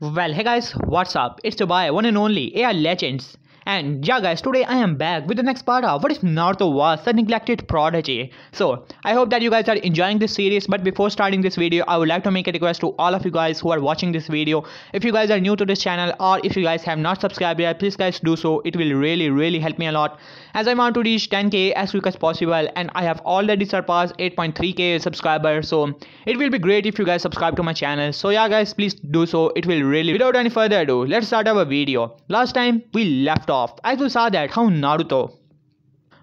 Well, hey guys, what's up? It's your boy, one and only AI Legends. And yeah, guys, today I am back with the next part of What If Naruto Was a Neglected Prodigy. So, I hope that you guys are enjoying this series, but before starting this video, I would like to make a request to all of you guys who are watching this video. If you guys are new to this channel or if you guys have not subscribed yet, please guys do so. It will really help me a lot as I want to reach 10k as quick as possible, and I have already surpassed 8.3k subscribers. So, it will be great if you guys subscribe to my channel. So yeah guys, please do so. It will really. Without any further ado, let's start our video. Last time we left off as we saw that how Naruto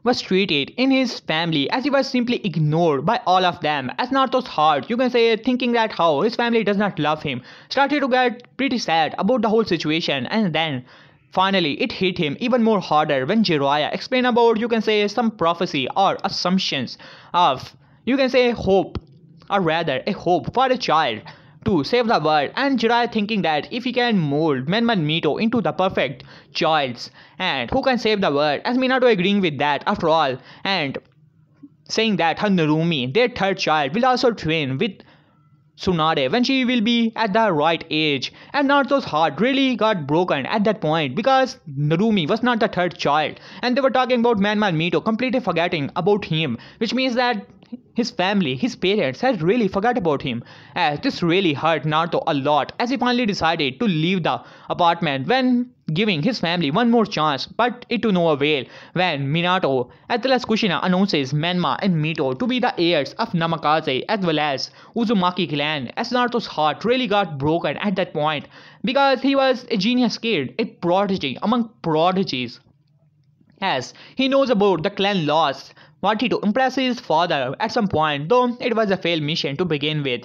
was treated in his family as he was simply ignored by all of them. As Naruto's heart, you can say, thinking that how his family does not love him, started to get pretty sad about the whole situation. And then finally it hit him even more harder when Jiraiya explained about, you can say, some prophecy or assumptions of, you can say, hope, or rather a hope for a child to save the world, and Jiraiya thinking that if he can mold Mito into the perfect child and who can save the world, as Minato agreeing with that after all, and saying that her Narumi, their third child, will also train with Tsunade when she will be at the right age. And Naruto's heart really got broken at that point because Narumi was not the third child, and they were talking about Mito, completely forgetting about him, which means that his family, his parents had really forgot about him. As this really hurt Naruto a lot as he finally decided to leave the apartment when giving his family one more chance, but it to no avail when Minato as well as Kushina announces Menma and Mito to be the heirs of Namikaze as well as Uzumaki clan. As Naruto's heart really got broken at that point because he was a genius kid, a prodigy among prodigies, as he knows about the clan laws, wanted to impress his father at some point, though it was a failed mission to begin with.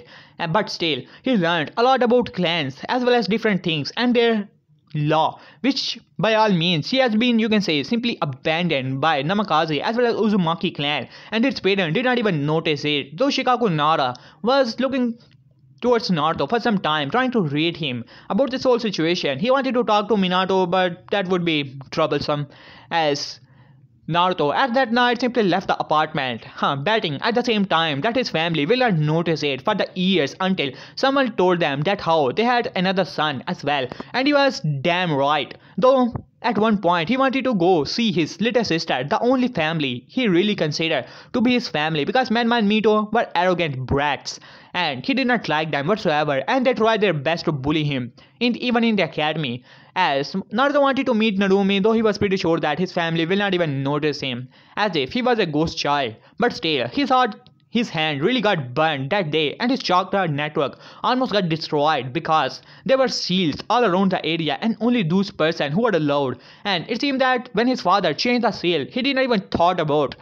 But still, he learned a lot about clans as well as different things and their law, which by all means he has been, you can say, simply abandoned by Namikaze as well as Uzumaki clan, and its parents did not even notice it, though Shikaku Nara was looking towards Naruto for some time, trying to read him about this whole situation. He wanted to talk to Minato, but that would be troublesome, as Naruto at that night simply left the apartment, betting at the same time that his family will not notice it for the years until someone told them that how they had another son as well. And he was damn right, though at one point he wanted to go see his little sister, the only family he really considered to be his family, because Menma and Mito were arrogant brats and he did not like them whatsoever, and they tried their best to bully him, even in the academy. As Naruto wanted to meet Narumi, though he was pretty sure that his family will not even notice him, as if he was a ghost child. But still, he thought his hand really got burned that day, and his chakra network almost got destroyed because there were seals all around the area and only those persons who were allowed. And it seemed that when his father changed the seal, he didn't even thought about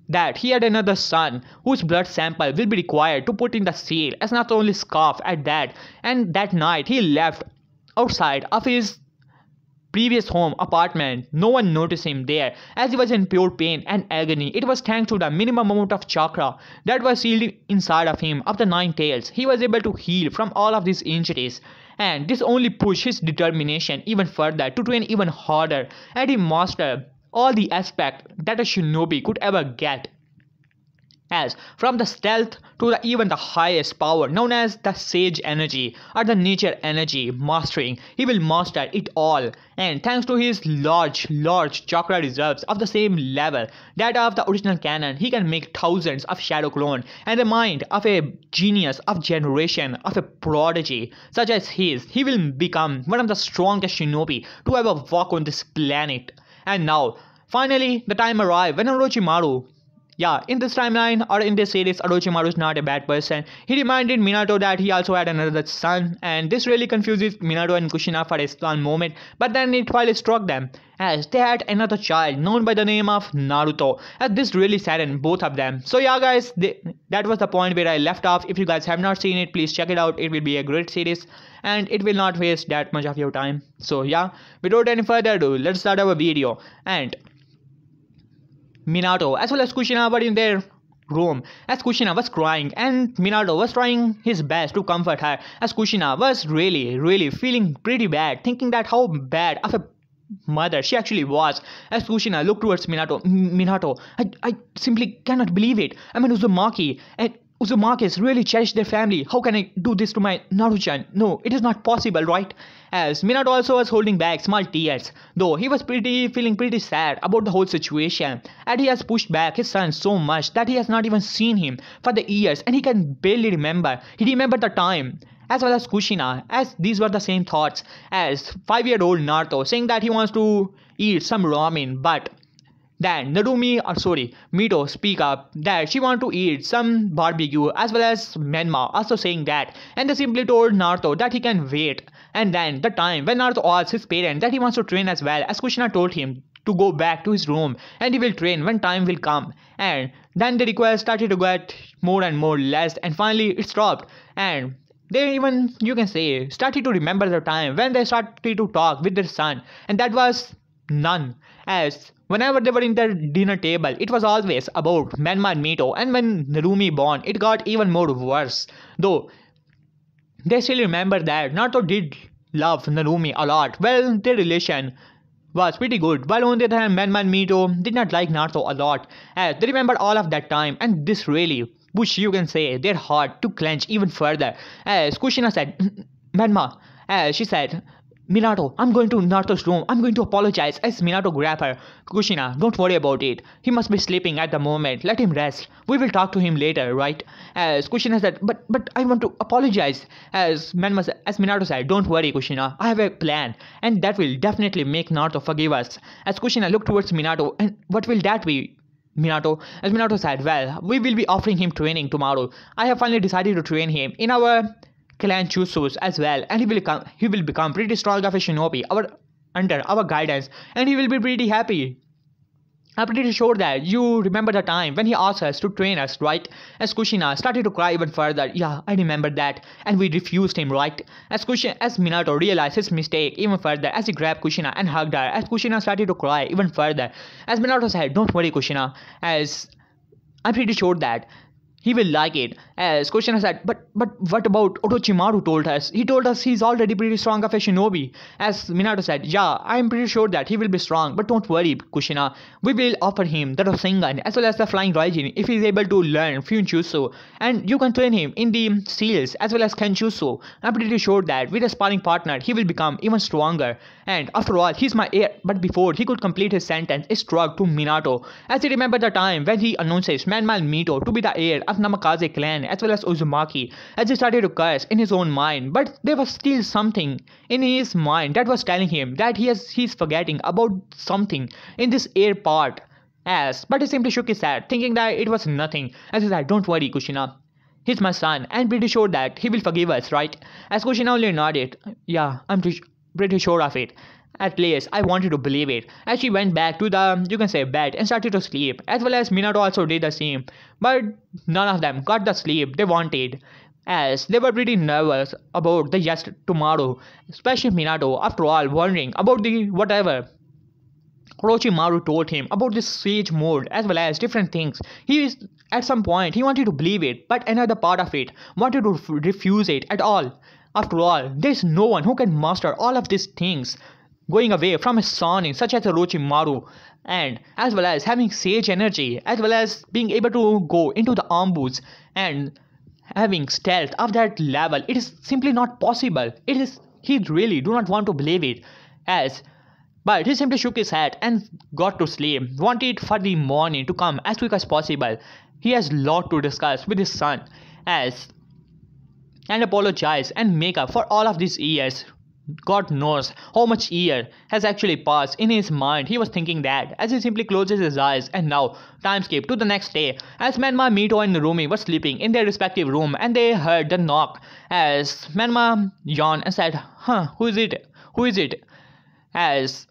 that he had another son whose blood sample will be required to put in the seal, as not only scoffed at that. And that night he left outside of his previous home apartment. No one noticed him there as he was in pure pain and agony. It was thanks to the minimum amount of chakra that was sealed inside of him of the 9 tails. He was able to heal from all of these injuries, and this only pushed his determination even further to train even harder, and he mastered all the aspects that a shinobi could ever get, as from the stealth to even the highest power known as the sage energy or the nature energy mastering. He will master it all, and thanks to his large chakra reserves of the same level that of the original canon, he can make thousands of shadow clone, and the mind of a genius of generation of a prodigy such as his, he will become one of the strongest shinobi to ever walk on this planet. And now finally the time arrived when Orochimaru, in this timeline or in this series, Orochimaru is not a bad person. He reminded Minato that he also had another son, and this really confuses Minato and Kushina for a small moment, but then it finally struck them as they had another child known by the name of Naruto, and this really saddened both of them. So yeah guys, that was the point where I left off. If you guys have not seen it, please check it out. It will be a great series and it will not waste that much of your time. So yeah, without any further ado, let's start our video. And Minato as well as Kushina were in their room as Kushina was crying, and Minato was trying his best to comfort her, as Kushina was really feeling pretty bad, thinking that how bad of a mother she actually was. As Kushina looked towards Minato, I simply cannot believe it. I mean, Uzumaki, and Uzumakis really cherish their family. How can I do this to my Naruto-chan? No, it is not possible, right? As Minato also was holding back small tears, though he was feeling pretty sad about the whole situation. And he has pushed back his son so much that he has not even seen him for the years and he can barely remember. He remembered the time. As well as Kushina, as these were the same thoughts as 5-year-old Naruto saying that he wants to eat some ramen, but then Mito speak up that she want to eat some barbecue as well as Menma also saying that, and they simply told Naruto that he can wait. And then the time when Naruto asked his parents that he wants to train as well, as Kushina told him to go back to his room and he will train when time will come. And then the request started to get more and more less and finally it stopped. And they even, you can say, started to remember the time when they started to talk with their son, and that was none. As whenever they were in the dinner table, it was always about Menma and Mito, and when Narumi born, it got even more worse. Though they still remember that Naruto did love Narumi a lot. Well, their relation was pretty good, while on the other hand, Menma and Mito did not like Naruto a lot, as they remembered all of that time, and this really pushed, you can say, their heart to clench even further. As Kushina said, Menma, as she said, Minato, I'm going to Naruto's room. I'm going to apologize. As Minato grabbed her, Kushina, don't worry about it. He must be sleeping at the moment. Let him rest. We will talk to him later, right? As Kushina said, but I want to apologize. As Minato said, don't worry, Kushina. I have a plan, and that will definitely make Naruto forgive us. As Kushina looked towards Minato, and what will that be? Minato, as Minato said, well, we will be offering him training tomorrow. I have finally decided to train him in our clan Chusus as well, and he will become pretty strong of a shinobi under our guidance, and he will be pretty happy. I'm pretty sure that you remember the time when he asked us to train us, right? As Kushina started to cry even further. Yeah, I remember that. And we refused him, right? As Minato realized his mistake even further as he grabbed Kushina and hugged her. As Kushina started to cry even further. As Minato said, don't worry, Kushina. As I'm pretty sure that he will like it. As Kushina said, but what about Orochimaru told us? He told us he's already pretty strong of a shinobi. As Minato said, yeah, I'm pretty sure that he will be strong, but don't worry, Kushina. We will offer him the Rasengan as well as the Flying Raijin if he's able to learn Fuinjutsu. And you can train him in the Seals as well as Kenjutsu. I'm pretty sure that with a sparring partner, he will become even stronger. And after all, he's my heir. But before he could complete his sentence, he struck to Minato. As he remembered the time when he announces Manmal Mito to be the heir of Namikaze clan as well as Uzumaki, as he started to curse in his own mind, but there was still something in his mind that was telling him that he's forgetting about something in this heir part. But he simply shook his head, thinking that it was nothing. As he said, don't worry, Kushina. He's my son, and pretty sure that he will forgive us, right? As Kushina only nodded, yeah, I'm pretty sure of it. At least I wanted to believe it. As she went back to the, you can say, bed and started to sleep, as well as Minato also did the same. But none of them got the sleep they wanted, as they were pretty nervous about the yes tomorrow, especially Minato, after all, wondering about the whatever Orochimaru told him about this siege mode as well as different things. At some point he wanted to believe it, but another part of it wanted to refuse it at all. After all, there is no one who can master all of these things, going away from a Sonic such as Orochimaru, and as well as having sage energy, as well as being able to go into the ambush and having stealth of that level. It is simply not possible. He really do not want to believe it. But he simply shook his head and got to sleep, wanted for the morning to come as quick as possible. He has lot to discuss with his son and apologize and make up for all of these years. God knows how much year has actually passed in his mind. He was thinking that as he simply closes his eyes, and now time skip to the next day as Menma, Mito and Narumi were sleeping in their respective room, and they heard the knock. As Menma yawned and said, who is it? Who is it? As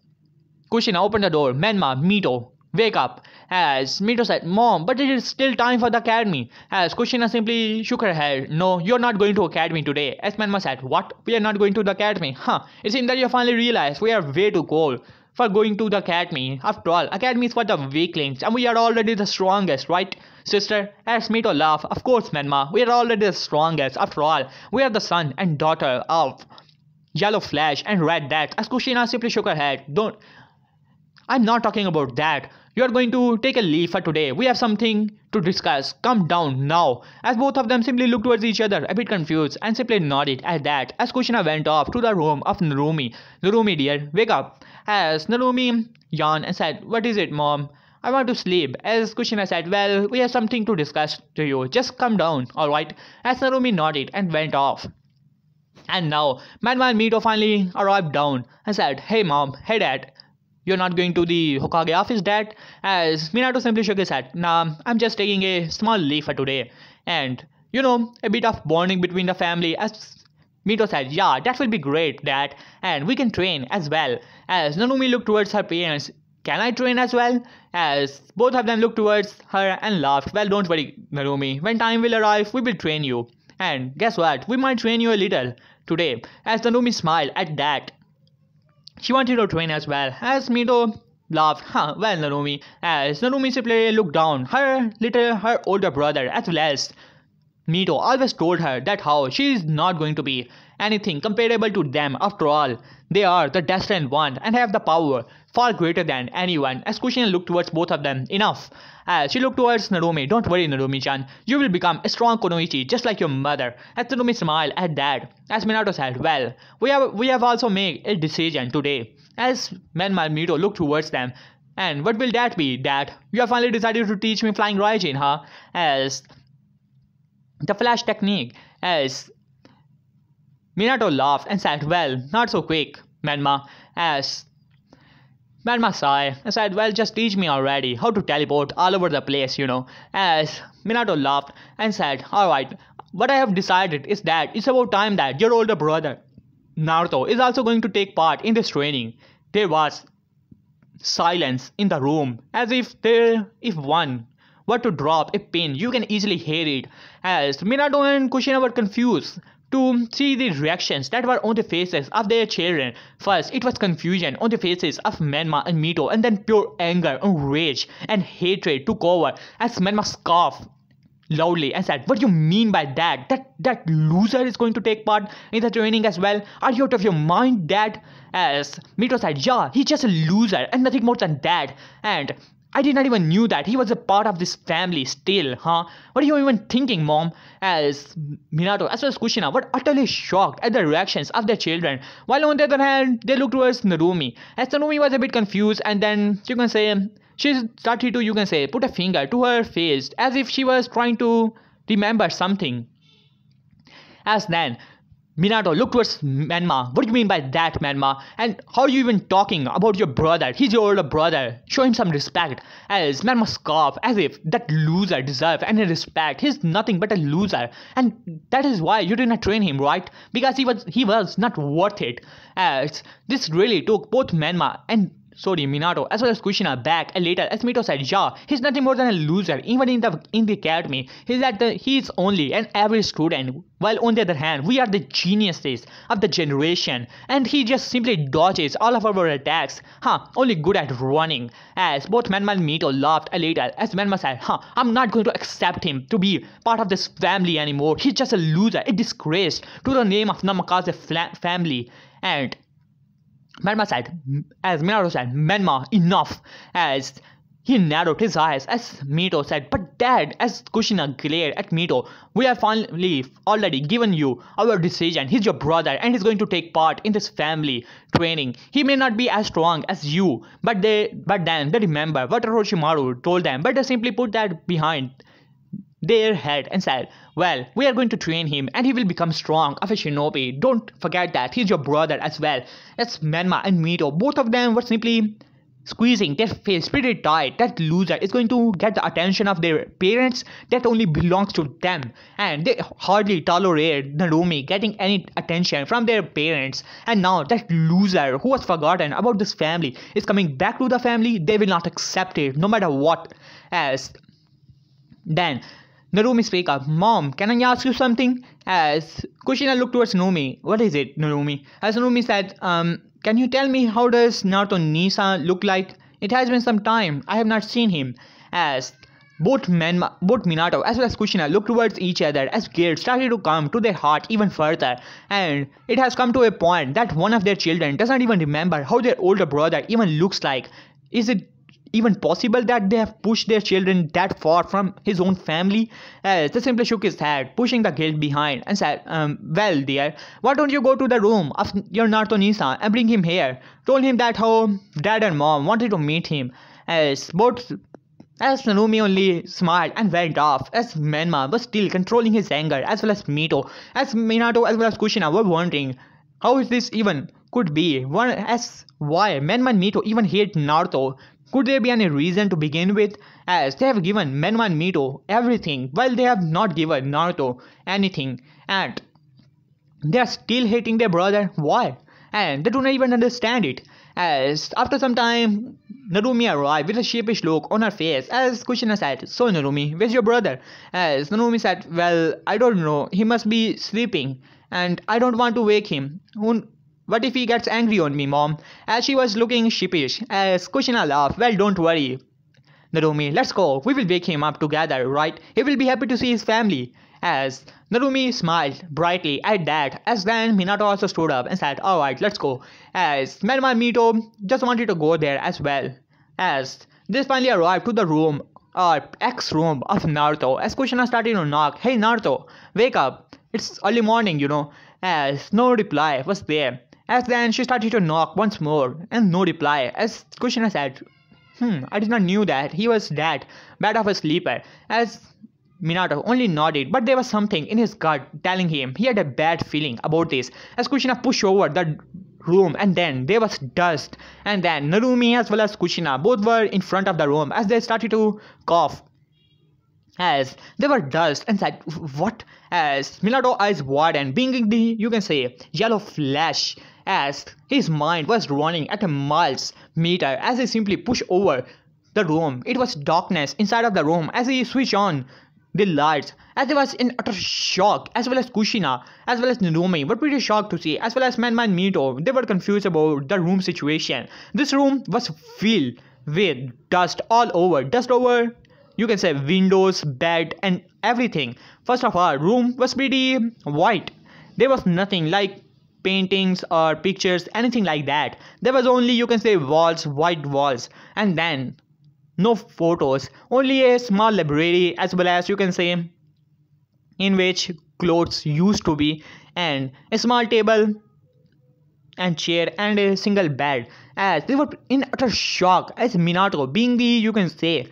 Kushina opened the door, Menma, Mito, wake up. As Mito said, Mom, but it is still time for the academy. As Kushina simply shook her head, no, you're not going to academy today. As Menma said, what? We are not going to the academy? It seems that you finally realized we are way too cold for going to the academy. After all, academy is for the weaklings, and we are already the strongest, right, sister? As Mito laughed, of course, Menma, we are already the strongest. After all, we are the son and daughter of Yellow Flash and Red Death. As Kushina simply shook her head, I'm not talking about that. you are going to take a leave for today. We have something to discuss. Calm down now. As both of them simply looked towards each other, a bit confused, and simply nodded at that. As Kushina went off to the room of Narumi. Narumi, dear, wake up. As Narumi yawned and said, what is it, mom? I want to sleep. As Kushina said, well, we have something to discuss to you. Just come down, alright? As Narumi nodded and went off. And now, Manma and Mito finally arrived down and said, hey mom, hey dad. You're not going to the Hokage office, dad? As Minato simply shook his head. Nah, I'm just taking a small leave for today. And, you know, a bit of bonding between the family. As Mito said, yeah, that will be great, dad. And we can train as well. As Nanumi looked towards her parents. Can I train as well? As both of them looked towards her and laughed. Well, don't worry, Narumi. When time will arrive, we will train you. And guess what? We might train you a little today. As Nanumi smiled at that. She wanted to train as well. As Mito laughed, well, Narumi. As Narumi simply looked down, her older brother, as well as Mito always told her that how she is not going to be anything comparable to them. After all, they are the destined one and have the power far greater than anyone. As Kushina looked towards both of them, enough. As she looked towards Narumi, don't worry, Narumi-chan, you will become a strong Kunoichi just like your mother. As Narumi smiled at that, as Minato said, well, we have also made a decision today. As Menma and Mito looked towards them, and what will that be, Dad? You have finally decided to teach me Flying Raijin, huh? As the flash technique. As Minato laughed and said, well, not so quick, Menma. As Menma sighed and said, well, just teach me already how to teleport all over the place, you know. As Minato laughed and said, alright, what I have decided is that it's about time that your older brother, Naruto, is also going to take part in this training. There was silence in the room, as if one were to drop a pin, you can easily hear it. As Minato and Kushina were confused to see the reactions that were on the faces of their children. First, it was confusion on the faces of Menma and Mito, and then pure anger and rage and hatred took over as Menma scoffed loudly and said, what do you mean by that? That loser is going to take part in the training as well? Are you out of your mind, Dad? As Mito said, yeah, he's just a loser and nothing more than that. And I did not even knew that he was a part of this family still, huh? What are you even thinking, Mom? As Minato as well as Kushina were utterly shocked at the reactions of their children, while on the other hand, they looked towards Narumi. As Narumi was a bit confused, and then you can say she started to, you can say, put a finger to her face as if she was trying to remember something. As then Minato looked towards Menma. What do you mean by that, Menma? And how are you even talking about your brother? He's your older brother. Show him some respect. As Menma scoffed as if that loser deserved any respect. He's nothing but a loser. And that is why you did not train him, right? Because he was not worth it. As this really took both Menma and Minato as well as Kushina back a little as Mito said, yeah, he's nothing more than a loser. Even in the academy, he's only an average student, while on the other hand, we are the geniuses of the generation, and he just simply dodges all of our attacks, only good at running. As both Menma and Mito laughed a little as Menma said, I'm not going to accept him to be part of this family anymore. He's just a loser, a disgrace to the name of Namikaze family. And Menma said, as Minato said, Menma, enough, as he narrowed his eyes as Mito said, but Dad, as Kushina glared at Mito, we have finally already given you our decision. He's your brother and he's going to take part in this family training. He may not be as strong as you, but then they remember what Orochimaru told them, but they simply put that behind their head and said, well, we are going to train him and he will become strong of a shinobi. Don't forget that he's your brother as well. As Menma and Mito, both of them were simply squeezing their face pretty tight. That loser is going to get the attention of their parents that only belongs to them, and they hardly tolerate Narumi getting any attention from their parents. And now that loser who was forgotten about this family is coming back to the family, they will not accept it no matter what. As then Narumi spoke up, Mom, can I ask you something? As Kushina looked towards Narumi. What is it, Narumi? As Narumi said, can you tell me how does Naruto Nisa look like? It has been some time. I have not seen him. As both Minato as well as Kushina looked towards each other as guilt started to come to their heart even further. And it has come to a point that one of their children does not even remember how their older brother even looks like. Is it even possible that they have pushed their children that far from his own family? They simply shook his head, pushing the guilt behind, and said, well, dear, why don't you go to the room of your Naruto Nisa and bring him here? Told him that how dad and mom wanted to meet him. As Nanumi only smiled and went off, as Menma was still controlling his anger, as well as Mito, as Minato, as well as Kushina were wondering how is this even could be. One as why Menma and Mito even hate Naruto. Could there be any reason to begin with, as they have given Menma and Mito everything while they have not given Naruto anything, and they are still hating their brother? Why? And they do not even understand it. As after some time, Narumi arrived with a sheepish look on her face as Kushina said, so Narumi, where's your brother? As Narumi said, well, I don't know, he must be sleeping and I don't want to wake him. What if he gets angry on me, mom? As she was looking sheepish, as Kushina laughed, well, don't worry, Narumi, let's go, we will wake him up together, right? He will be happy to see his family. As Narumi smiled brightly at that, as then Minato also stood up and said, alright, let's go. As Menma and Mito just wanted to go there as well. As they finally arrived to the room, ex-room of Naruto, as Kushina started to knock, hey Naruto, wake up, it's early morning, you know. As no reply was there. As then she started to knock once more, and no reply, as Kushina said, I did not knew that he was that bad of a sleeper. As Minato only nodded, but there was something in his gut telling him he had a bad feeling about this. As Kushina pushed over the room, and then there was dust, and then Narumi as well as Kushina both were in front of the room as they started to cough. As they were dust and said, what? As Minato eyes widened, being the, you can say, yellow flash, as his mind was running at a miles meter as he simply pushed over the room. It was darkness inside of the room as he switched on the lights, as he was in utter shock, as well as Kushina, as well as Narumi were pretty shocked to see, as well as Menma and Mito, they were confused about the room situation. This room was filled with dust all over, you can say windows, bed and everything. First of all, room was pretty white. There was nothing like paintings or pictures, anything like that. There was only, you can say, walls, white walls, and then no photos, only a small library as well as, you can say, in which clothes used to be, and a small table and chair and a single bed. As they were in utter shock, as Minato, being the, you can say,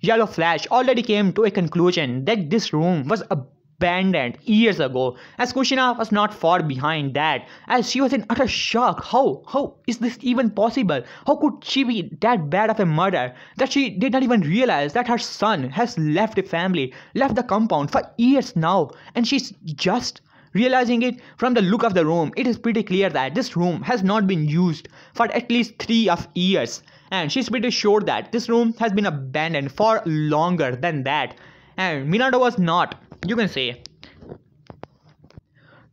yellow flash, already came to a conclusion that this room was abandoned years ago, as Kushina was not far behind that, as she was in utter shock. How is this even possible? How could she be that bad of a murderer that she did not even realize that her son has left the family, left the compound for years now, and she's just realizing it? From the look of the room, it is pretty clear that this room has not been used for at least 3 years, and she's pretty sure that this room has been abandoned for longer than that. And Minato was not, you can say,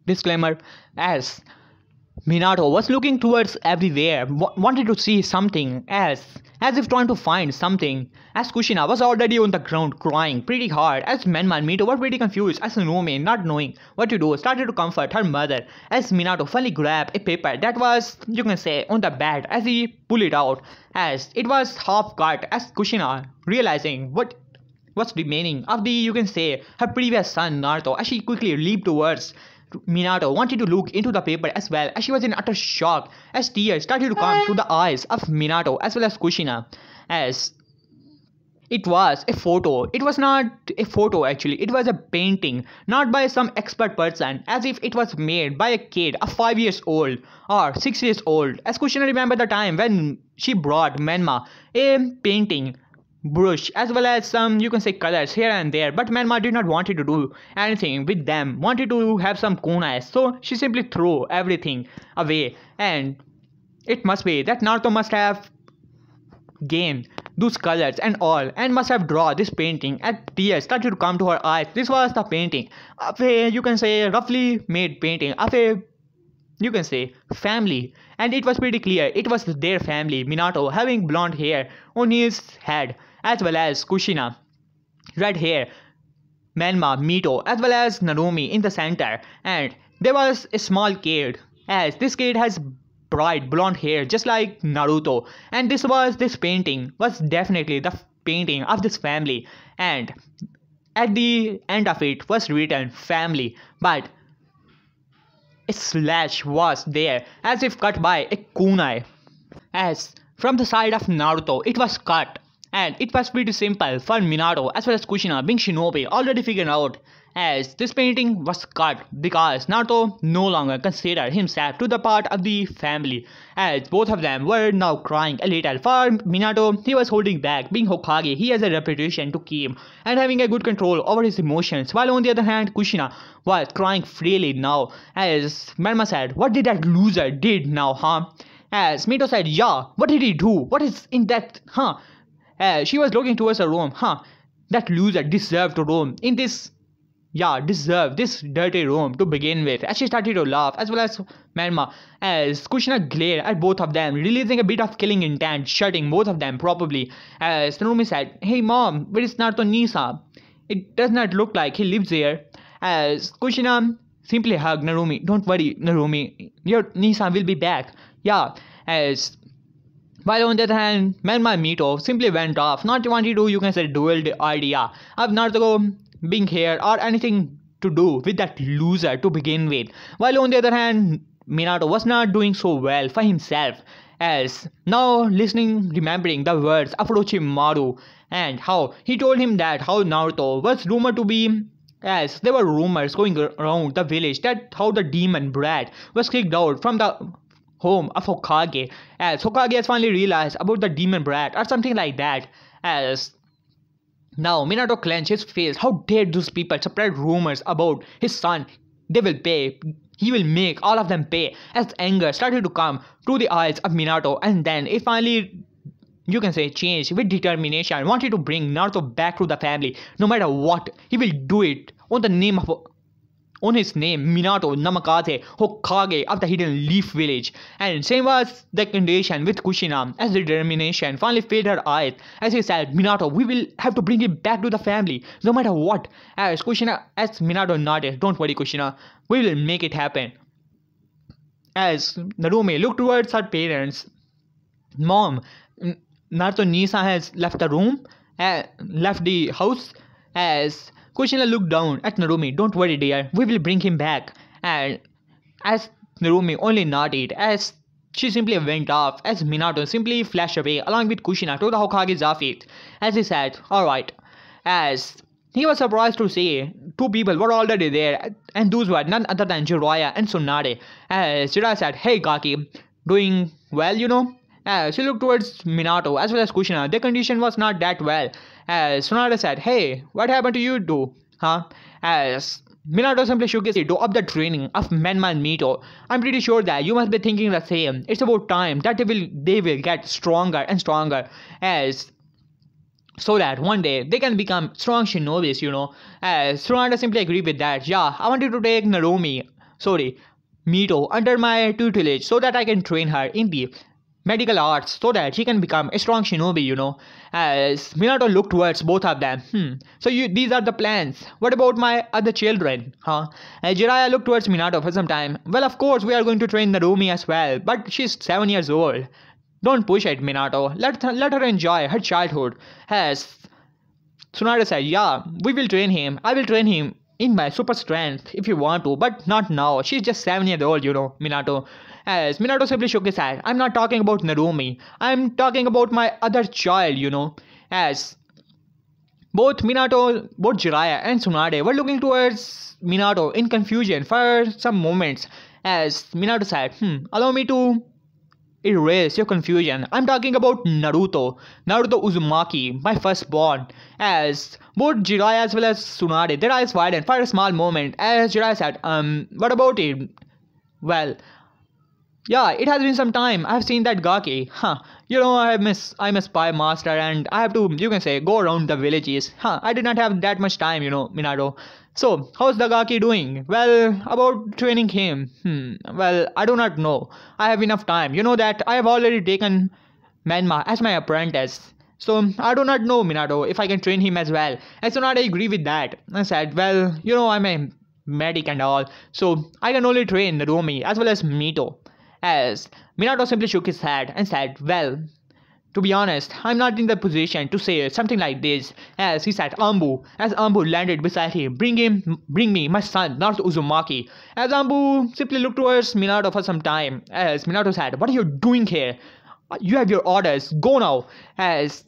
disclaimer, as Minato was looking towards everywhere, wanted to see something, as if trying to find something, as Kushina was already on the ground crying pretty hard, as Menma and Mito were pretty confused, as Narumi, not knowing what to do, started to comfort her mother, as Minato finally grabbed a paper that was, you can say, on the bed, as he pulled it out, as it was half cut, as Kushina, realizing what was remaining of the, you can say, her previous son Naruto, as she quickly leaped towards Minato, wanted to look into the paper as well, as she was in utter shock, as tears started to come to the eyes of Minato as well as Kushina, as it was a photo. It was not a photo actually, it was a painting, not by some expert person, as if it was made by a kid of 5 years old or 6 years old, as Kushina remembered the time when she brought Menma a painting brush as well as some, you can say, colors here and there, but Menma did not want to do anything with them, wanted to have some kunais, so she simply threw everything away. And it must be that Naruto must have gained those colors and all, and must have drawn this painting, and tears started to come to her eyes. This was the painting of a, you can say, roughly made painting of a, you can say, family, and it was pretty clear it was their family. Minato having blonde hair on his head, as well as Kushina, red hair, Menma, Mito, as well as Narumi in the center, and there was a small kid, as this kid has bright blonde hair just like Naruto. And this painting was definitely the painting of this family. And at the end of it was written family, but a slash was there as if cut by a kunai. As from the side of Naruto, it was cut, and it was pretty simple for Minato as well as Kushina being shinobi already figured out, as this painting was cut because Naruto no longer considered himself to the part of the family, as both of them were now crying a little. For Minato, he was holding back. Being Hokage, he has a reputation to keep and having a good control over his emotions, while on the other hand, Kushina was crying freely now, as Merma said, what did that loser did now, huh? As Mito said, yeah, what did he do? What is in that, huh? As she was looking towards her room, huh? That loser deserved to roam in this, yeah, deserved this dirty room to begin with. As she started to laugh, as well as Merma, as Kushina glared at both of them, releasing a bit of killing intent, shutting both of them probably. As Narumi said, hey mom, where is Naruto Nisa? It does not look like he lives here. As Kushina simply hugged Narumi. Don't worry, Narumi, your Nisa will be back. Yeah, as while on the other hand, Merma and Mito simply went off, not wanting to, you can say, duel the idea of Naruto being here or anything to do with that loser to begin with. While on the other hand, Minato was not doing so well for himself, as now listening, remembering the words of Orochimaru and how he told him that how Naruto was rumored to be, as there were rumors going around the village that how the demon brat was kicked out from the home of Hokage, as Hokage has finally realized about the demon brat or something like that. As now Minato clenched his face. How dare those people spread rumors about his son? They will pay. He will make all of them pay. As anger started to come to the eyes of Minato, and then it finally, you can say, changed with determination, wanted to bring Naruto back to the family. No matter what, he will do it on his name, Minato Namikaze, Hokage of the Hidden Leaf Village. And same was the condition with Kushina, as the determination finally filled her eyes, as he said, Minato, we will have to bring him back to the family, no matter what. As Minato nodded, don't worry Kushina, we will make it happen. As Narumi looked towards her parents, mom, Naruto Nisa has left the room, left the house. As Kushina looked down at Narumi. Don't worry dear, we will bring him back. And as Narumi only nodded, as she simply went off, as Minato simply flashed away along with Kushina to the Hokage's office, as he said, alright. As he was surprised to see two people were already there, and those were none other than Jiraiya and Tsunade. As Jiraiya said, hey Gaki, doing well, you know? As he looked towards Minato as well as Kushina, their condition was not that well. As Tsunade said, hey, what happened to you two? Huh? As Minato simply shook his head to up the training of Menma and Mito. I'm pretty sure that you must be thinking the same. It's about time that they will get stronger and stronger, as so that one day they can become strong shinobis, you know. As Tsunade simply agreed with that. Yeah, I wanted to take Mito under my tutelage so that I can train her in the medical arts so that she can become a strong shinobi, you know. As Minato looked towards both of them. So these are the plans. What about my other children? Huh? As Jiraiya looked towards Minato for some time. Well, of course we are going to train Narumi as well, but she's 7 years old. Don't push it, Minato. Let her enjoy her childhood. As Tsunade said, yeah, we will train him. I will train him in my super strength if you want to, but not now. She's just 7 years old, you know, Minato. As Minato simply shook his head. I'm not talking about Narumi. I'm talking about my other child, you know. As both Jiraiya and Tsunade were looking towards Minato in confusion for some moments. As Minato said, allow me to erase your confusion. I'm talking about Naruto Uzumaki, my firstborn. As both Jiraiya as well as Tsunade, their eyes widened for a small moment. As Jiraiya said, what about it? Well, yeah, it has been some time. I've seen that Gaki. You know, I'm a spy master and I have to, you can say, go around the villages. I did not have that much time, you know, Minato. So, how's the Gaki doing? Well, about training him. Well, I do not know. I have enough time. You know that I have already taken Menma as my apprentice. So, I do not know, Minato, if I can train him as well. And so now I agree with that. I said, well, you know, I'm a medic and all. So, I can only train Narumi as well as Mito. as Minato simply shook his head and said, well, to be honest, I'm not in the position to say something like this, as he said Ambu, as Ambu landed beside him, bring me my son, Naruto Uzumaki. As Ambu simply looked towards Minato for some time, as Minato said, what are you doing here? You have your orders, go now. As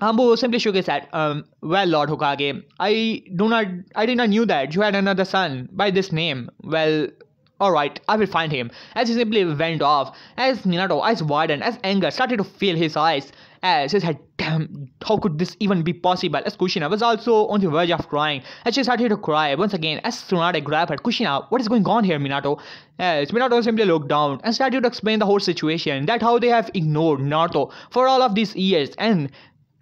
Ambu simply shook his head, well, Lord Hokage, I did not knew that you had another son by this name. Well, alright, I will find him. As he simply went off, as Minato eyes widened, as anger started to fill his eyes, as he said, damn, how could this even be possible? As Kushina was also on the verge of crying, as she started to cry once again, as Tsunade grabbed her. Kushina, what is going on here, Minato? As Minato simply looked down and started to explain the whole situation, that how they have ignored Naruto for all of these years, and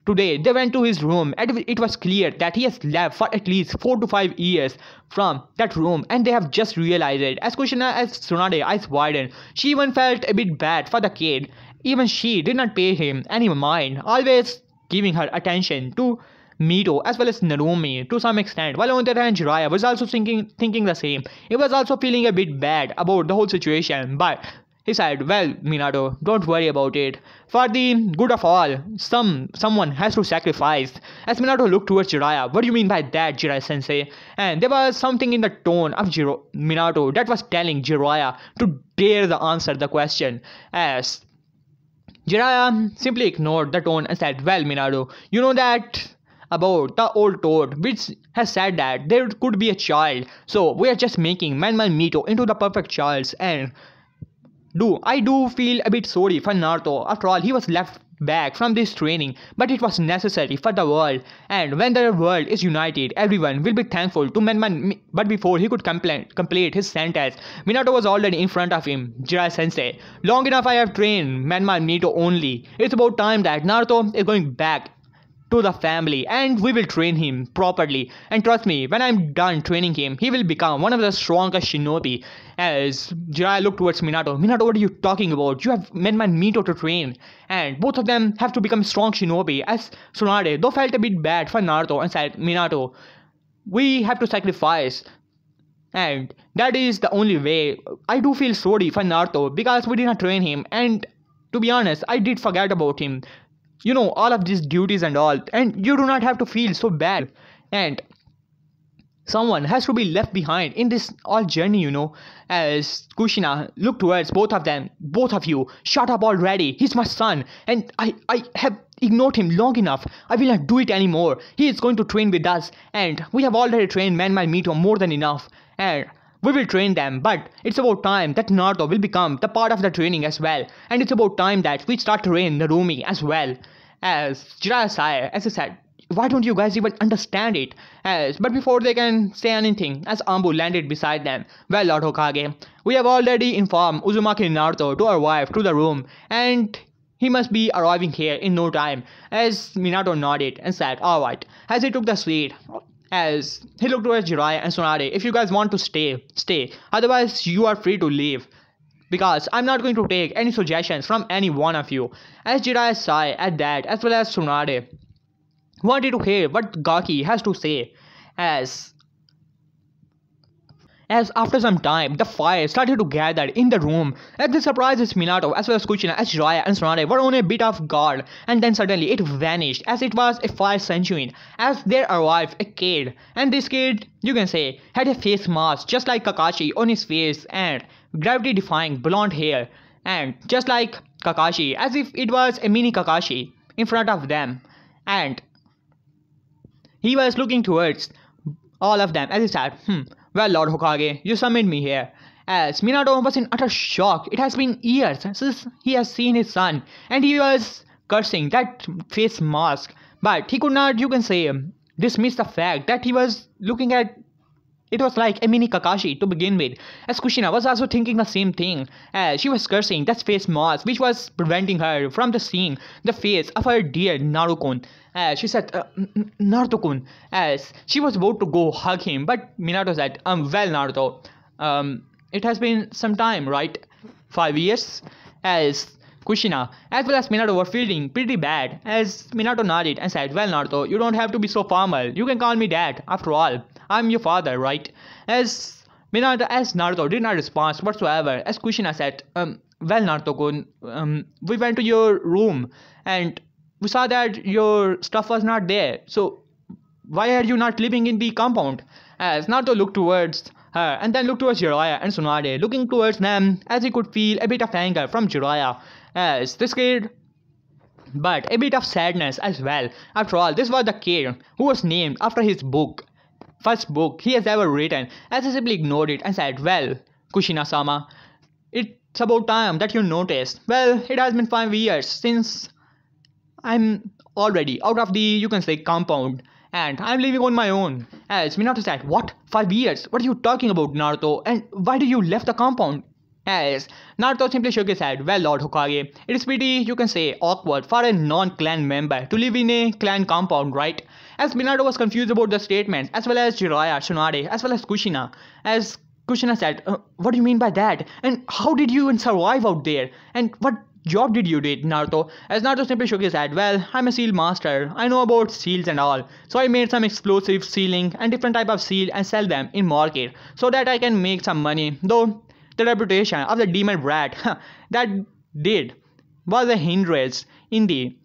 today, they went to his room and it was clear that he has left for at least 4 to 5 years from that room, and they have just realized it. As Kushina, as Tsunade eyes widened, she even felt a bit bad for the kid. Even she did not pay him any mind, always giving her attention to Mito as well as Narumi to some extent, while on the other hand Jiraiya was also thinking the same. He was also feeling a bit bad about the whole situation, but he said, well, Minato, don't worry about it. For the good of all, someone has to sacrifice. As Minato looked towards Jiraiya, what do you mean by that, Jiraiya-sensei? And there was something in the tone of Minato that was telling Jiraiya to dare to answer the question. As Jiraiya simply ignored the tone and said, well, Minato, you know that about the old toad which has said that there could be a child. So we are just making Mito into the perfect child, and I do feel a bit sorry for Naruto. After all, he was left back from this training, but it was necessary for the world, and when the world is united, everyone will be thankful to Menman. But before he could complete his sentence, Minato was already in front of him. Jiraiya-sensei, long enough I have trained Menman Mito only. It's about time that Naruto is going back to the family, and we will train him properly, and trust me, when I'm done training him, he will become one of the strongest shinobi. As Jiraiya looked towards Minato, what are you talking about? You have Menman Mito to train, and both of them have to become strong shinobi. As Tsunade though felt a bit bad for Naruto and said, Minato, we have to sacrifice, and that is the only way. I do feel sorry for Naruto because we did not train him, and to be honest, I did forget about him. You know, all of these duties and all, and you do not have to feel so bad, and someone has to be left behind in this all journey, you know. As Kushina looked towards both of them, both of you, shut up already, he's my son, and I have ignored him long enough. I will not do it anymore. He is going to train with us, and we have already trained Menman Mito more than enough, and we will train them, but it's about time that Naruto will become the part of the training as well, and it's about time that we start to train Narumi as well. As Jiraiya sighed, as he said, why don't you guys even understand it? But before they can say anything, as Ambu landed beside them, well, Lord Hokage, we have already informed Uzumaki Naruto to arrive to the room, and he must be arriving here in no time. As Minato nodded and said, alright, as he took the seat, as he looked towards Jiraiya and Tsunade, if you guys want to stay, stay. Otherwise, you are free to leave, because I'm not going to take any suggestions from any one of you. As Jiraiya sighed at that, as well as Tsunade wanted to hear what Gaki has to say. As after some time, the fire started to gather in the room. As this surprises Minato as well as Kushina, as Jiraiya and Tsunade were on a bit of guard, and then suddenly it vanished as it was a fire sentient. As there arrived a kid, and this kid, you can say, had a face mask just like Kakashi on his face, and gravity-defying blonde hair, and just like Kakashi, as if it was a mini Kakashi in front of them, and he was looking towards all of them as he said, well, Lord Hokage, you summoned me here. As Minato was in utter shock. It has been years since he has seen his son, and he was cursing that face mask, but he could not, you can say, dismiss the fact that he was looking at it was like a mini Kakashi to begin with. As Kushina was also thinking the same thing, as she was cursing that face mask which was preventing her from seeing the face of her dear Naruto-kun. As she said, Naruto-kun, as she was about to go hug him, but Minato said, well, Naruto, it has been some time, right? 5 years? As Kushina, as well as Minato were feeling pretty bad, as Minato nodded and said, well, Naruto, you don't have to be so formal. You can call me Dad, after all. I'm your father, right? As Minato, as Naruto did not respond whatsoever, as Kushina said, well, Naruto-kun, we went to your room and we saw that your stuff was not there. So why are you not living in the compound? As Naruto looked towards her and then looked towards Jiraiya and Tsunade, looking towards them as he could feel a bit of anger from Jiraiya, as this kid, but a bit of sadness as well. After all, this was the kid who was named after his book, first book he has ever written, as he simply ignored it and said, well, Kushina-sama, it's about time that you noticed. Well, it has been 5 years since I'm already out of the, you can say, compound, and I'm living on my own. As Minato said, what? 5 years? What are you talking about, Naruto? And why did you left the compound? As Naruto simply shook his head, well, Lord Hokage, it is pretty, you can say, awkward for a non-clan member to live in a clan compound, right? As Minato was confused about the statements, as well as Jiraiya, Tsunade, as well as Kushina, as Kushina said, what do you mean by that? And how did you even survive out there? And what job did you do, Naruto? As Naruto simply shook his head, well, I'm a seal master. I know about seals and all. So I made some explosive sealing and different type of seal and sell them in market so that I can make some money. Though the reputation of the demon brat that did was a hindrance in the,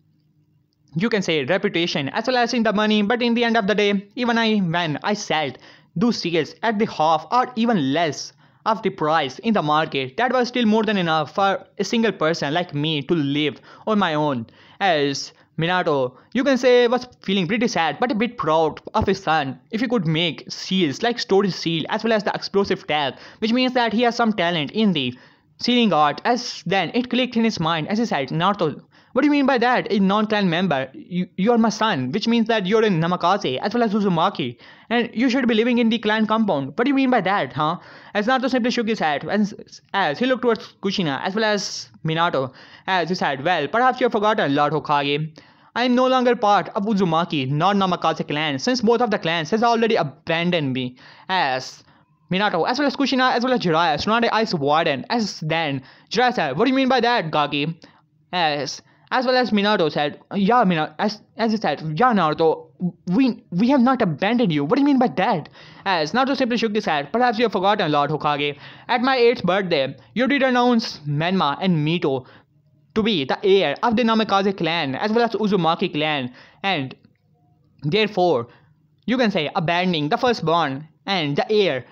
you can say, reputation as well as in the money, but in the end of the day, even when I sold those seals at the half or even less of the price in the market, that was still more than enough for a single person like me to live on my own. As Minato, you can say, was feeling pretty sad but a bit proud of his son if he could make seals like storage seal as well as the explosive tag, which means that he has some talent in the sealing art. As then it clicked in his mind as he said, Naruto, what do you mean by that? A non-clan member? You're my son, which means that you're a Namikaze as well as Uzumaki, and you should be living in the clan compound. What do you mean by that, huh? As Naruto simply shook his head as he looked towards Kushina as well as Minato, as he said, well, perhaps you've forgotten, Lord Hokage. I am no longer part of Uzumaki nor Namikaze clan, since both of the clans has already abandoned me. As Minato, as well as Kushina, as well as Jiraiya, Tsunade eyes widened. As then Jiraiya said, what do you mean by that, Gaki? As well as Minato said, yeah, Minato, as he said, yeah, Naruto, we have not abandoned you. What do you mean by that? As Naruto simply shook his head, perhaps you have forgotten, Lord Hokage. At my 8th birthday, you did announce Menma and Mito to be the heir of the Namikaze clan as well as Uzumaki clan, and therefore, you can say, abandoning the firstborn and the heir.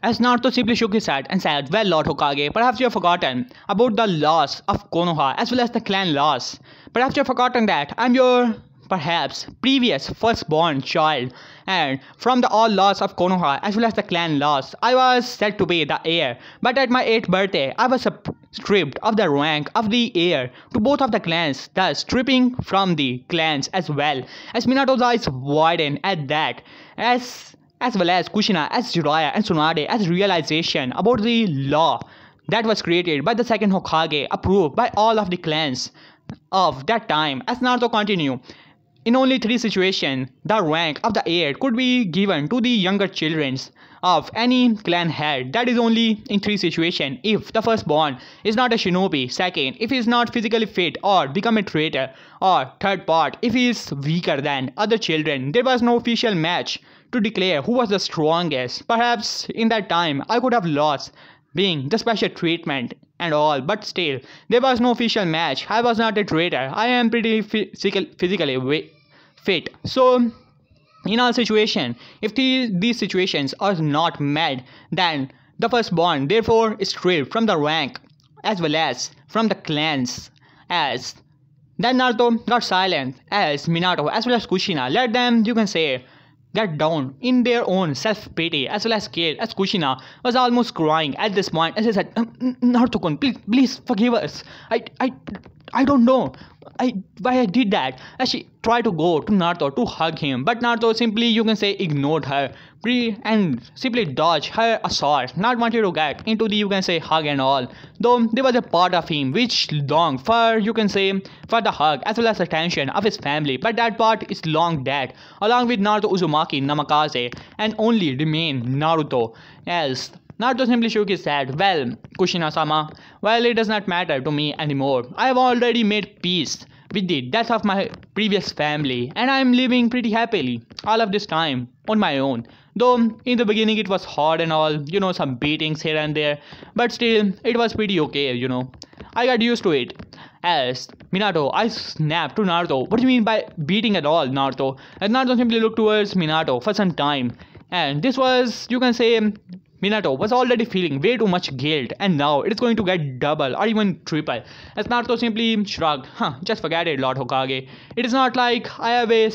As Naruto simply shook his head and said, well, Lord Hokage, perhaps you have forgotten about the loss of Konoha as well as the clan loss. Perhaps you have forgotten that I'm your, perhaps, previous firstborn child, and from the all loss of Konoha as well as the clan loss, I was said to be the heir. But at my 8th birthday, I was stripped of the rank of the heir to both of the clans, thus stripping from the clans as well. As Minato's eyes widened at that, as well as Kushina, as Jiraiya and Tsunade, as realization about the law that was created by the second Hokage, approved by all of the clans of that time. As Naruto continued, in only 3 situations, the rank of the heir could be given to the younger children of any clan head. That is only in 3 situations: if the firstborn is not a shinobi, second, if he is not physically fit or become a traitor, or third part, if he is weaker than other children. There was no official match to declare who was the strongest. Perhaps in that time I could have lost, being the special treatment and all, but still there was no official match. I was not a traitor. I am pretty physically fit. So in all situations, if these situations are not met, then the firstborn therefore is stripped from the rank as well as from the clans. As then Naruto got silent as Minato as well as Kushina let them, you can say, get down in their own self-pity, as well as scared, as Kushina was almost crying at this point as he said, Naruto-kun, please forgive us. I don't know why I did that. As she tried to go to Naruto to hug him, but Naruto simply, you can say, ignored her and simply dodged her assault, not wanting to get into the, you can say, hug and all. Though there was a part of him which longed for, you can say, for the hug as well as attention of his family, but that part is long dead, along with Naruto, Uzumaki, Namikaze, and only remain Naruto. As Naruto simply shook his head. Well, Kushina-sama, well, it does not matter to me anymore. I have already made peace with the death of my previous family, and I am living pretty happily all of this time on my own. Though in the beginning it was hard and all, some beatings here and there, but still it was pretty okay. I got used to it. As Minato, I snapped to Naruto. What do you mean by beating at all, Naruto? And Naruto simply looked towards Minato for some time. And this was, you can say, Minato was already feeling way too much guilt, and now it is going to get double or even triple. As Naruto simply shrugged, just forget it, Lord Hokage. It is not like I have a,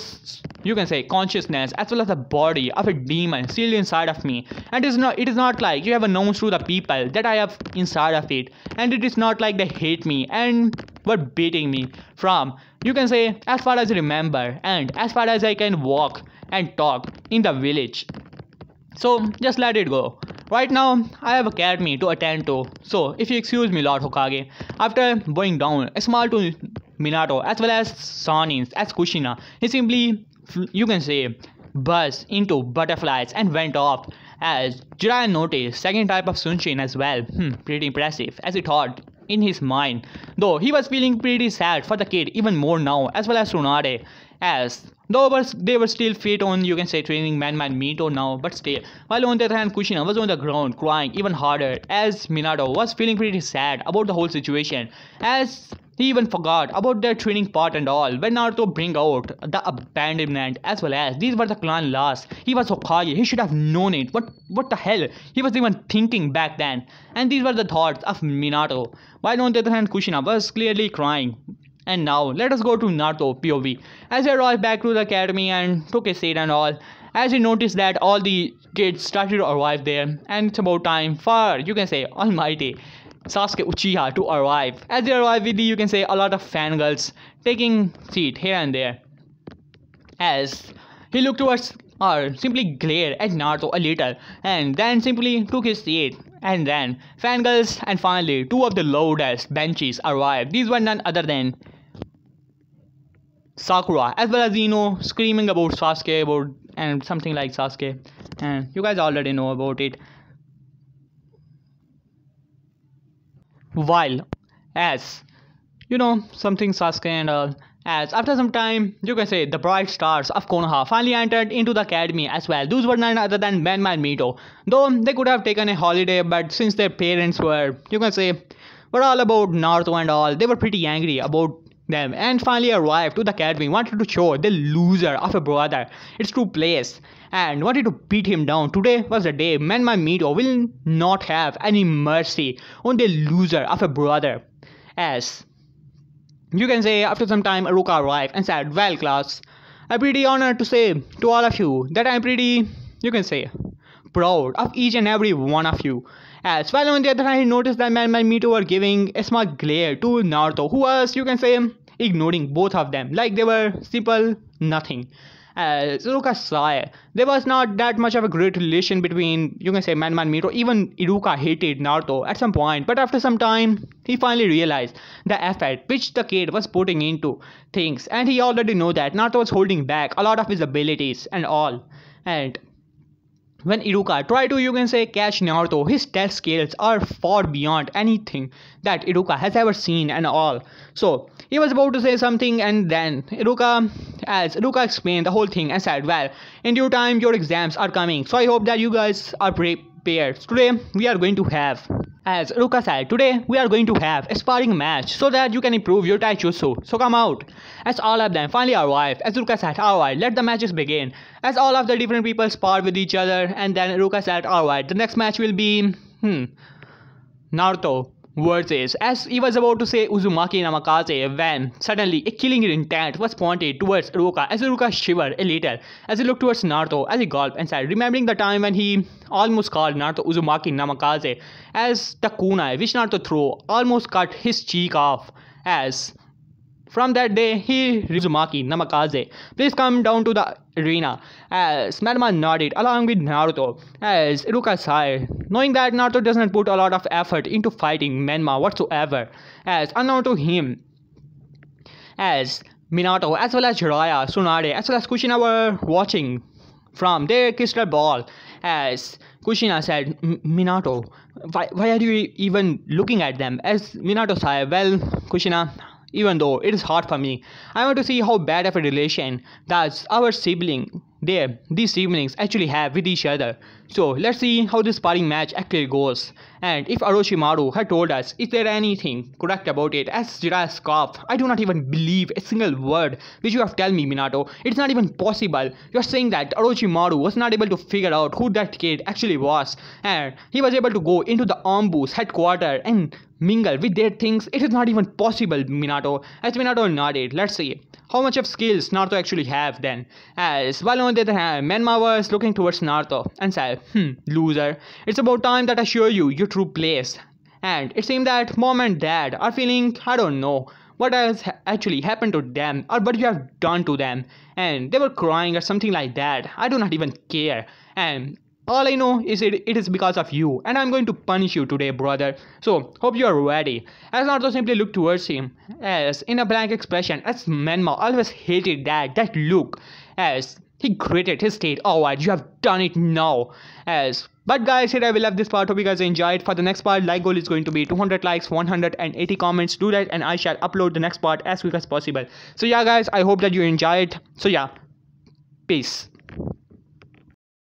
you can say, consciousness as well as the body of a demon still inside of me. And it is not like you have announced to the people that I have inside of it. And it is not like they hate me and were beating me from, you can say, as far as I remember and as far as I can walk and talk in the village. So just let it go. Right now, I have a academy to attend to. So if you excuse me, Lord Hokage, after going down a small to Minato as well as Sanins as Kushina, he simply, you can say, buzzed into butterflies and went off. As Jiraiya noticed second type of Sunshin as well. Pretty impressive, as he thought in his mind. Though he was feeling pretty sad for the kid even more now, as well as Tsunade. As though they were still fit on, you can say, training man Mito now, but still. While on the other hand, Kushina was on the ground crying even harder, as Minato was feeling pretty sad about the whole situation, as he even forgot about their training part and all. When Naruto bring out the abandonment as well as these were the clan laws, he was Hokage, he should have known it. What the hell he was even thinking back then? And these were the thoughts of Minato. While on the other hand, Kushina was clearly crying. And now let us go to Naruto POV as he arrived back to the academy and took a seat and all, as he noticed that all the kids started to arrive there, and it's about time for, you can say, almighty Sasuke Uchiha to arrive. As they arrive with the, you can say, a lot of fangirls taking seat here and there, as he looked towards or simply glared at Naruto a little and then simply took his seat. And then fangirls and finally two of the loudest benches arrived. These were none other than Sakura as well as Ino, screaming about Sasuke and something like Sasuke, and you guys already know about it. While as something Sasuke and all, as after some time, you can say, the bright stars of Konoha finally entered into the academy as well. Those were none other than Ben and Mito. Though they could have taken a holiday, but since their parents were, you can say, were all about Naruto and all, they were pretty angry about them and finally arrived to the academy, wanted to show the loser of a brother its true place and wanted to beat him down. Today was the day Menma Mito will not have any mercy on the loser of a brother. As you can say, after some time, Iruka arrived and said, well class, I'm pretty honored to say to all of you that I'm pretty, you can say, proud of each and every one of you. As well on the other hand, he noticed that Man and Mito were giving a small glare to Naruto, who was, you can say, ignoring both of them like they were simple nothing. As Iruka saw, there was not that much of a great relation between, you can say, Man and Mito. Even Iruka hated Naruto at some point, but after some time, he finally realized the effort which the kid was putting into things, and he already knew that Naruto was holding back a lot of his abilities and all. And when Iruka tried to, you can say, catch Naruto, his stealth skills are far beyond anything that Iruka has ever seen and all. So he was about to say something, and then Iruka explained the whole thing and said, well, in due time your exams are coming, so I hope that you guys are prepared. Today we are going to have, as Iruka said, today we are going to have a sparring match so that you can improve your taijutsu, so come out. As all of them finally arrived, as Iruka said, alright, let the matches begin. As all of the different people spar with each other, and then Iruka said, alright, the next match will be Naruto versus, as he was about to say, Uzumaki Namikaze, when suddenly a killing intent was pointed towards Iruka, as Iruka shivered a little as he looked towards Naruto, as he gulped and said, remembering the time when he almost called Naruto Uzumaki Namikaze, as the kunai which Naruto threw almost cut his cheek off. As from that day, he Uzumaki Namikaze, please come down to the arena. As Madama nodded along with Naruto, as Iruka sighed, knowing that Naruto doesn't put a lot of effort into fighting Menma whatsoever, as unknown to him, as Minato as well as Jiraiya, Tsunade as well as Kushina were watching from their crystal ball. As Kushina said, Minato, why are you even looking at them? As Minato said, well, Kushina, even though it is hard for me, I want to see how bad of a relation does our sibling these siblings actually have with each other. So let's see how this sparring match actually goes. And if Orochimaru had told us, is there anything correct about it, as Jiraiya scoffed, I do not even believe a single word which you have told me, Minato. It's not even possible. You're saying that Orochimaru was not able to figure out who that kid actually was, and he was able to go into the Ambu's headquarters and mingle with their things. It is not even possible, Minato. As Minato nodded, let's see how much of skills Naruto actually have then. As while on the other hand, Menma was looking towards Naruto and said, loser, it's about time that I show you your true place. And it seemed that mom and dad are feeling, I don't know, what has actually happened to them or what you have done to them. And they were crying or something like that. I do not even care. And all I know is it is because of you, and I'm going to punish you today, brother. So, hope you are ready. As Naruto simply looked towards him, as in a blank expression, as Menma always hated that look, as he gritted his teeth. Alright, you have done it now. But guys, here I will have this part. Hope you guys enjoyed. For the next part, like goal is going to be 200 likes, 180 comments. Do that, and I shall upload the next part as quick as possible. So yeah, guys, I hope that you enjoyed. So yeah, peace.